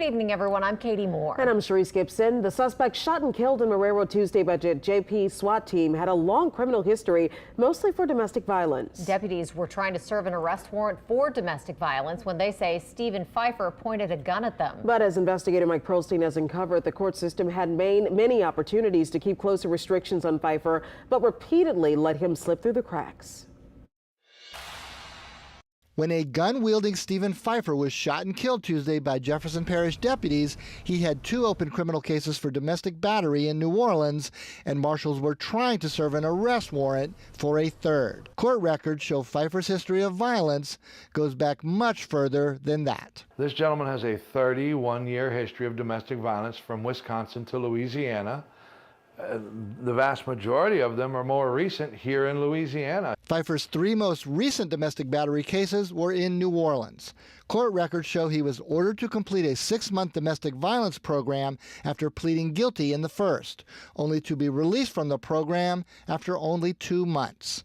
Good evening, everyone. I'm Katie Moore. And I'm Sharice Gibson. The suspect shot and killed in Marrerro Tuesday by JP SWAT team had a long criminal history, mostly for domestic violence. Deputies were trying to serve an arrest warrant for domestic violence when they say Stephen Pfeiffer pointed a gun at them. But as investigator Mike-Perlstein has uncovered, the court system had many opportunities to keep closer restrictions on Pfeiffer, but repeatedly let him slip through the cracks. When a gun-wielding Stephen Pfeiffer was shot and killed Tuesday by Jefferson Parish deputies, he had 2 open criminal cases for domestic battery in New Orleans, and marshals were trying to serve an arrest warrant for a 3rd. Court records show Pfeiffer's history of violence goes back much further than that. This gentleman has a 31-year history of domestic violence from Wisconsin to Louisiana. The vast majority of them are more recent here in Louisiana. Pfeiffer's 3 most recent domestic battery cases were in New Orleans. Court records show he was ordered to complete a 6-month domestic violence program after pleading guilty in the first, only to be released from the program after only 2 months.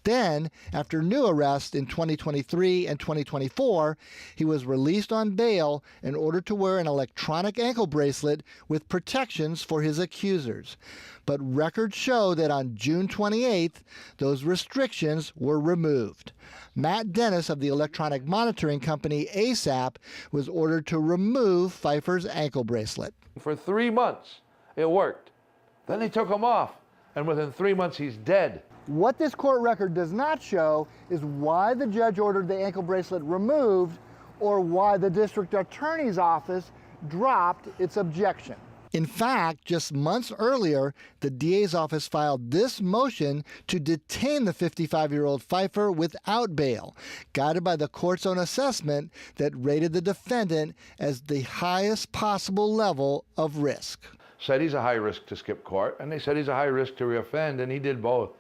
Then, after new arrests in 2023 and 2024, he was released on bail in order to wear an electronic ankle bracelet with protections for his accusers. But records show that on June 28th, those restrictions were removed. Matt Dennis of the electronic monitoring company ASAP was ordered to remove Pfeiffer's ankle bracelet. For 3 months, it worked. Then they took him off, and within 3 months, he's dead. What this court record does not show is why the judge ordered the ankle bracelet removed or why the district attorney's office dropped its objection. In fact, just months earlier, the DA's office filed this motion to detain the 55-year-old Pfeiffer without bail, guided by the court's own assessment that rated the defendant as the highest possible level of risk. Said he's a high risk to skip court, and they said he's a high risk to reoffend, and he did both.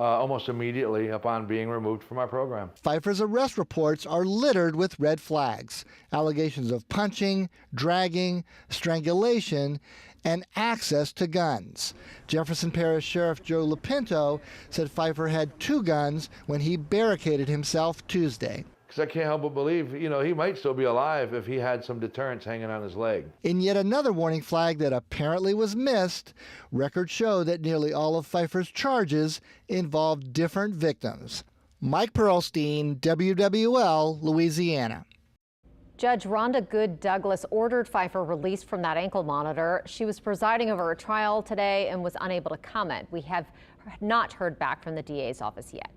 Almost immediately upon being removed from our program. Pfeiffer's arrest reports are littered with red flags, allegations of punching, dragging, strangulation, and access to guns. Jefferson Parish Sheriff Joe Lopinto said Pfeiffer had 2 guns when he barricaded himself Tuesday. Because I can't help but believe, he might still be alive if he had some deterrents hanging on his leg. In yet another warning flag that apparently was missed, records show that nearly all of Pfeiffer's charges involved different victims. Mike Perlstein, WWL, Louisiana. Judge Rhonda Good Douglas ordered Pfeiffer released from that ankle monitor. She was presiding over a trial today and was unable to comment. We have not heard back from the DA's office yet.